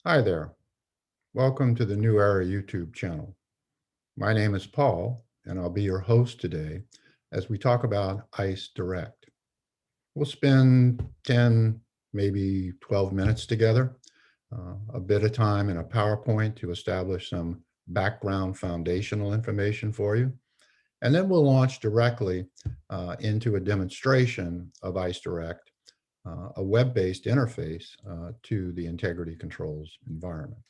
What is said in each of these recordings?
Hi there. Welcome to the New Era YouTube channel. My name is Paul, and I'll be your host today as we talk about ICEDIRECT. We'll spend 10, maybe 12 minutes together, a bit of time in a PowerPoint to establish some background foundational information for you. And then we'll launch directly into a demonstration of ICEDIRECT, a web-based interface to the integrity controls environment.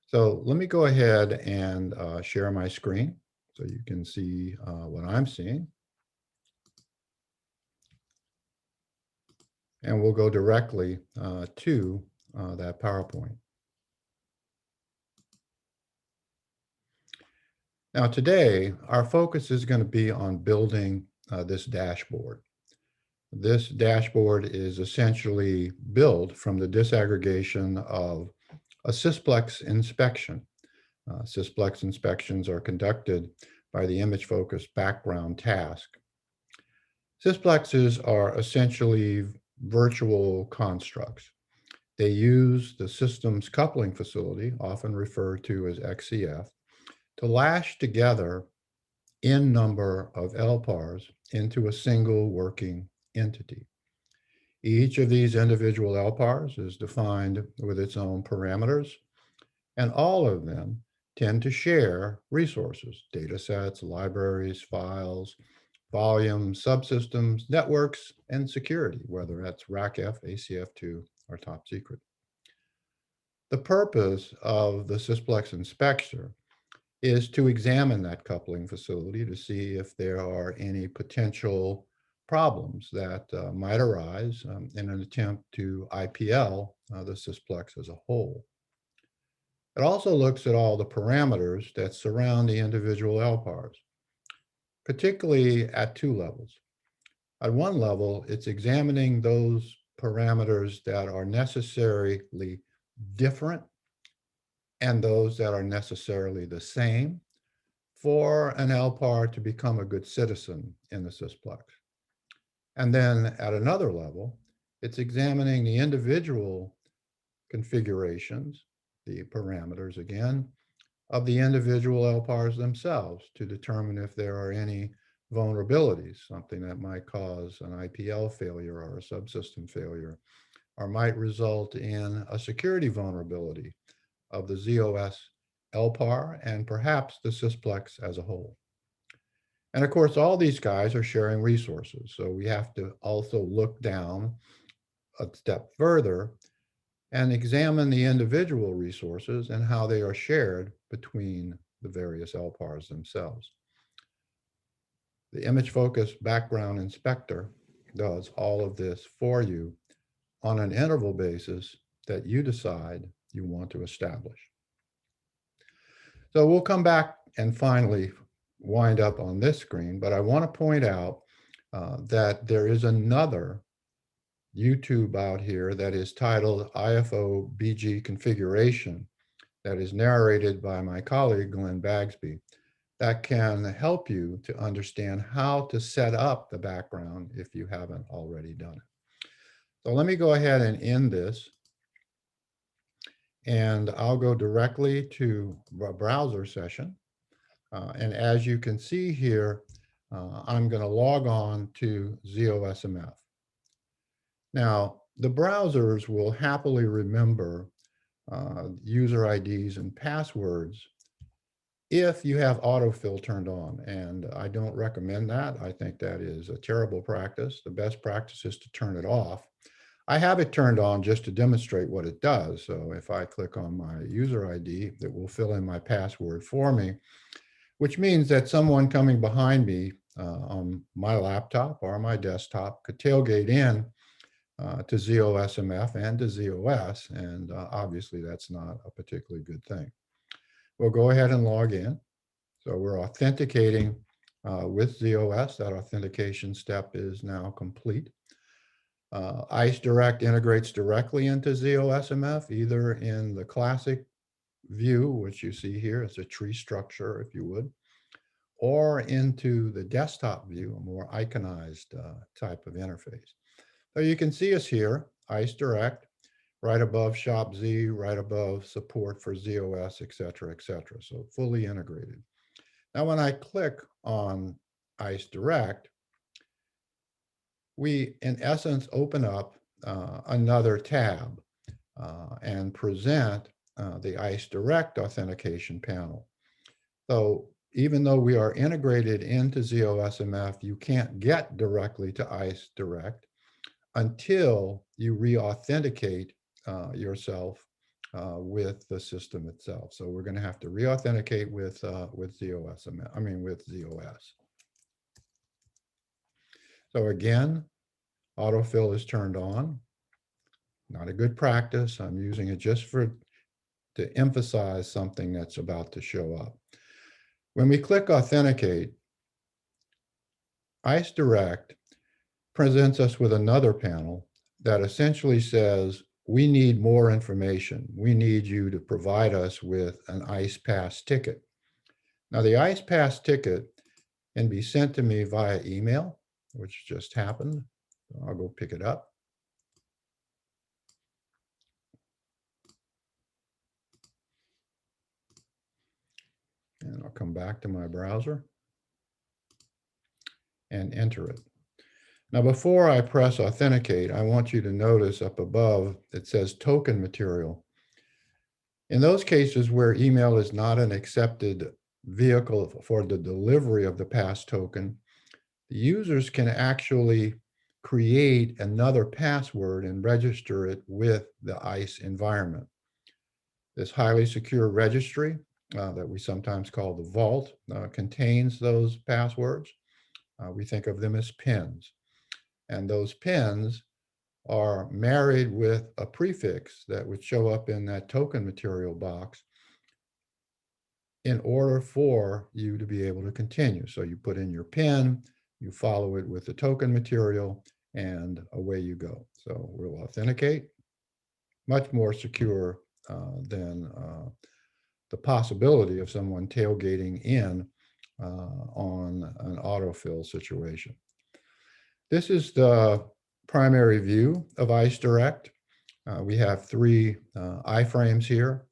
So let me go ahead and share my screen so you can see what I'm seeing. And we'll go directly to that PowerPoint. Now today, our focus is going to be on building this dashboard. This dashboard is essentially built from the disaggregation of a Sysplex inspection. Sysplex inspections are conducted by the image focus background task. Sysplexes are essentially virtual constructs. They use the system's coupling facility, often referred to as XCF, to lash together n number of LPARs into a single working entity. Each of these individual LPARs is defined with its own parameters, and all of them tend to share resources, data sets, libraries, files, volumes, subsystems, networks, and security, whether that's RACF, ACF2, or top secret. The purpose of the Sysplex inspector is to examine that coupling facility to see if there are any potential problems that might arise in an attempt to IPL the Sysplex as a whole. It also looks at all the parameters that surround the individual LPARs, particularly at two levels. At one level, it's examining those parameters that are necessarily different and those that are necessarily the same for an LPAR to become a good citizen in the Sysplex. And then at another level, it's examining the individual configurations, the parameters again, of the individual LPARs themselves to determine if there are any vulnerabilities, something that might cause an IPL failure or a subsystem failure, or might result in a security vulnerability of the ZOS LPAR and perhaps the Sysplex as a whole. And of course, all these guys are sharing resources. So we have to also look down a step further and examine the individual resources and how they are shared between the various LPARs themselves. The image focus background inspector does all of this for you on an interval basis that you decide you want to establish. So we'll come back and finally wind up on this screen, but I want to point out that there is another YouTube out here that is titled IFOBG configuration that is narrated by my colleague, Glenn Bagsby, that can help you to understand how to set up the background if you haven't already done it. So let me go ahead and end this. And I'll go directly to a browser session. And as you can see here, I'm going to log on to ZOSMF. Now, the browsers will happily remember user IDs and passwords if you have autofill turned on. And I don't recommend that. I think that is a terrible practice. The best practice is to turn it off. I have it turned on just to demonstrate what it does. So if I click on my user ID, it will fill in my password for me, which means that someone coming behind me on my laptop or my desktop could tailgate in to ZOSMF and to ZOS, and obviously that's not a particularly good thing. We'll go ahead and log in. So we're authenticating with ZOS. That authentication step is now complete. ICEDIRECT integrates directly into ZOSMF, either in the classic view, which you see here, it's a tree structure, if you would, or into the desktop view, a more iconized type of interface. So you can see us here, ICEDIRECT. right above Shop Z, right above support for ZOS, et cetera, et cetera. So fully integrated. Now, when I click on ICEDIRECT, we, in essence, open up another tab and present the ICEDIRECT authentication panel. So even though we are integrated into ZOSMF, you can't get directly to ICEDIRECT until you re-authenticate yourself with the system itself. So we're going to have to re-authenticate with ZOSMF, with ZOS. So again, autofill is turned on. Not a good practice. I'm using it just to emphasize something that's about to show up. When we click authenticate, ICEDIRECT presents us with another panel that essentially says, we need more information. We need you to provide us with an ICE Pass ticket. Now, the ICE Pass ticket can be sent to me via email, which just happened. I'll go pick it up. And I'll come back to my browser and enter it. Now, before I press authenticate, I want you to notice up above, it says token material. In those cases where email is not an accepted vehicle for the delivery of the pass token, the users can actually create another password and register it with the ICE environment. This highly secure registry that we sometimes call the vault contains those passwords. We think of them as pins. And those pins are married with a prefix that would show up in that token material box in order for you to be able to continue. So you put in your PIN, you follow it with the token material, and away you go. So we'll authenticate. Much more secure than the possibility of someone tailgating in on an autofill situation. This is the primary view of ICEDIRECT. We have three iframes here.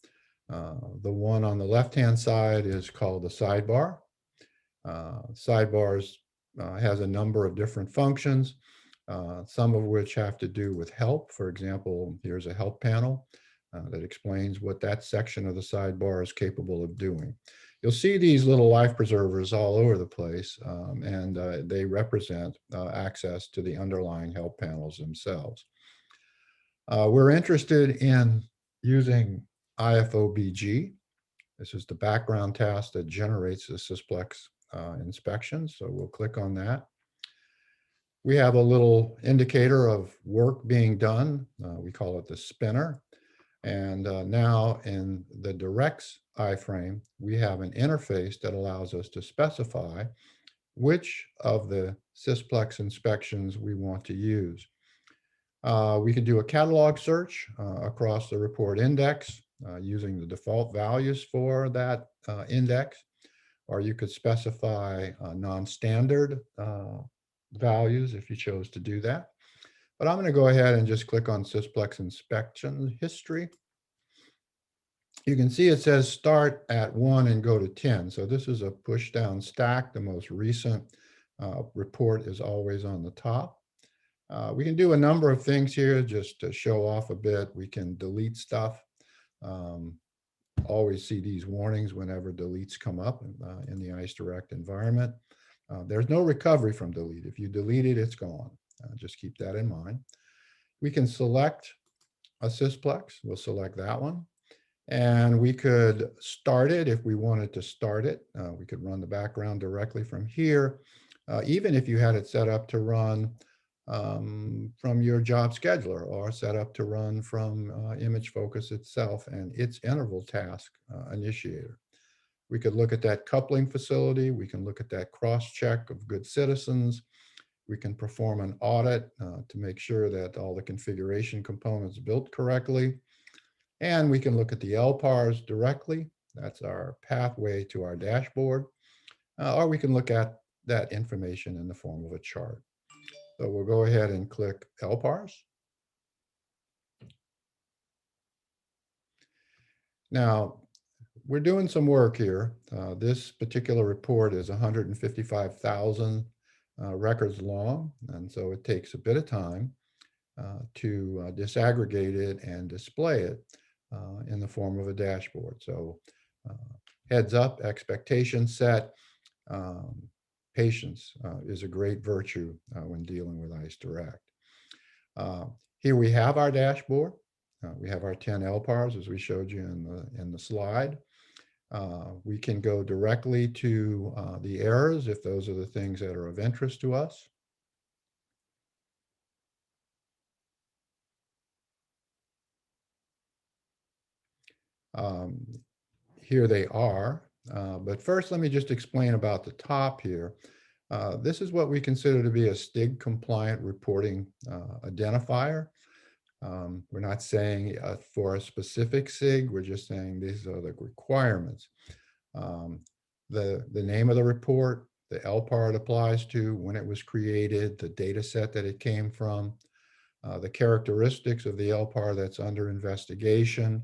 The one on the left-hand side is called the sidebar. Sidebars has a number of different functions, some of which have to do with help. For example, here's a help panel that explains what that section of the sidebar is capable of doing. You'll see these little life preservers all over the place, and they represent access to the underlying help panels themselves. We're interested in using IFOBG. This is the background task that generates the Sysplex inspection, so we'll click on that. We have a little indicator of work being done. We call it the spinner. And now in the directs iframe, we have an interface that allows us to specify which of the Sysplex inspections we want to use. We can do a catalog search across the report index using the default values for that index, or you could specify non-standard values if you chose to do that. But I'm going to go ahead and just click on Sysplex inspection history. You can see it says start at 1 and go to 10. So this is a push down stack. The most recent report is always on the top. We can do a number of things here just to show off a bit. We can delete stuff. Always see these warnings whenever deletes come up in the ICEDIRECT environment. There's no recovery from delete. If you delete it, it's gone. Just keep that in mind. We can select a Sysplex. We'll select that one. And we could start it if we wanted to start it. We could run the background directly from here. Even if you had it set up to run from your job scheduler or set up to run from ImageFocus itself and its interval task initiator. We could look at that coupling facility. We can look at that cross-check of good citizens. We can perform an audit to make sure that all the configuration components built correctly. And we can look at the LPARs directly. That's our pathway to our dashboard. Or we can look at that information in the form of a chart. So we'll go ahead and click LPARs. Now, we're doing some work here. This particular report is 155,000 records long, and so it takes a bit of time to disaggregate it and display it in the form of a dashboard. So uh, heads up, expectation set, um, patience is a great virtue when dealing with ICEDIRECT. Uh, Here we have our dashboard. We have our 10 LPARs as we showed you in the slide. We can go directly to the errors if those are the things that are of interest to us. Um, Here they are. But first, let me just explain about the top here. This is what we consider to be a STIG compliant reporting identifier. We're not saying for a specific SIG, we're just saying these are the requirements. Um, the name of the report, the LPAR it applies to, when it was created, the data set that it came from, the characteristics of the LPAR that's under investigation,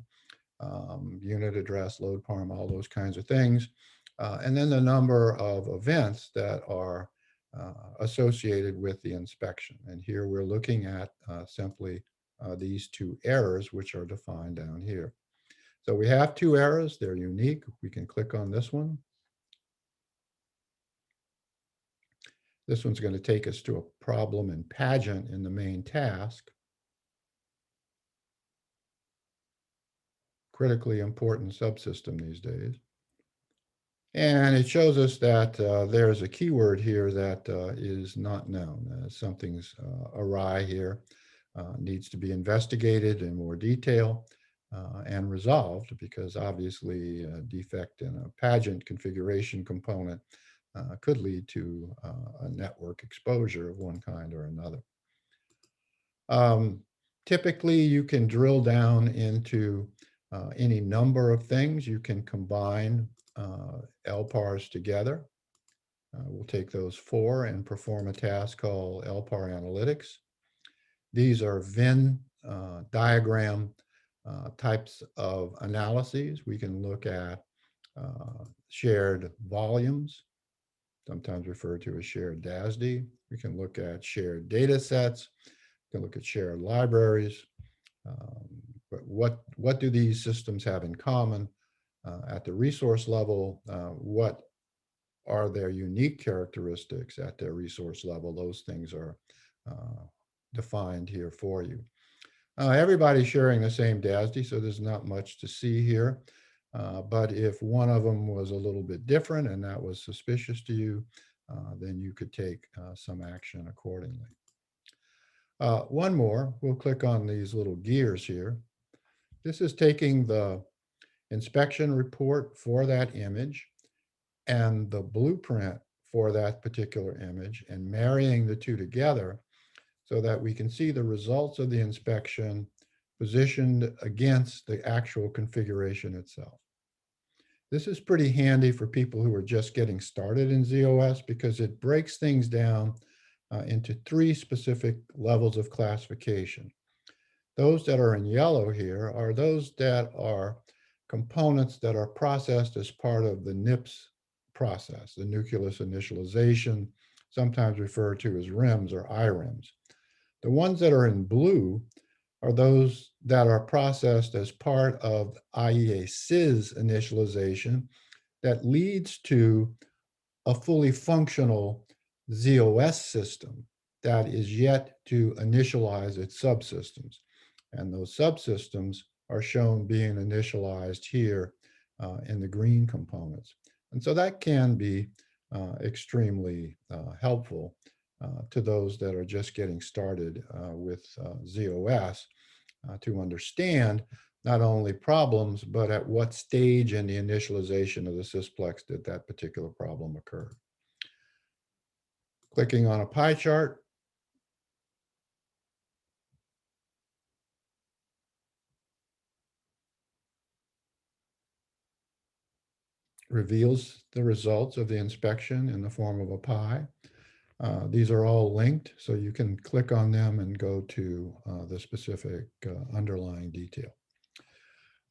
unit address, load parm, all those kinds of things. And then the number of events that are associated with the inspection. And here we're looking at simply these two errors, which are defined down here. So we have two errors. They're unique. We can click on this one. This one's going to take us to a problem in pageant in the main task. Critically important subsystem these days. And it shows us that there's a keyword here that is not known. Something's awry here, needs to be investigated in more detail and resolved, because obviously a defect in a pageant configuration component could lead to a network exposure of one kind or another. Typically, you can drill down into any number of things. You can combine LPARs together. We'll take those four and perform a task called LPAR analytics. These are Venn diagram types of analyses. We can look at shared volumes, sometimes referred to as shared DASD. We can look at shared data sets. We can look at shared libraries. But what do these systems have in common at the resource level? What are their unique characteristics at their resource level? Those things are defined here for you. Everybody's sharing the same DASD, so there's not much to see here. But if one of them was a little bit different and that was suspicious to you, then you could take some action accordingly. One more, we'll click on these little gears here. This is taking the inspection report for that image and the blueprint for that particular image and marrying the two together so that we can see the results of the inspection positioned against the actual configuration itself. This is pretty handy for people who are just getting started in ZOS because it breaks things down into three specific levels of classification. Those that are in yellow here are those that are components that are processed as part of the NIPS process, the nucleus initialization, sometimes referred to as RIMS or IRIMS. The ones that are in blue are those that are processed as part of IEA-CIS initialization that leads to a fully functional ZOS system that is yet to initialize its subsystems. And those subsystems are shown being initialized here in the green components. And so that can be extremely helpful to those that are just getting started with ZOS to understand not only problems, but at what stage in the initialization of the Sysplex did that particular problem occur. Clicking on a pie chart reveals the results of the inspection in the form of a pie. These are all linked, so you can click on them and go to the specific underlying detail.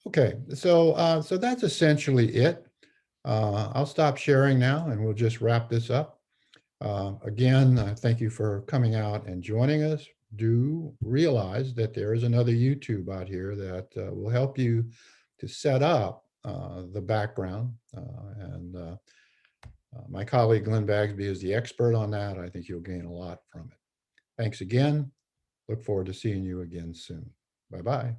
Okay, so that's essentially it. I'll stop sharing now, and we'll just wrap this up. Again, thank you for coming out and joining us. Do realize that there is another YouTube out here that will help you to set up the background. And my colleague Glenn Bagsby is the expert on that. I think you'll gain a lot from it. Thanks again. Look forward to seeing you again soon. Bye-bye.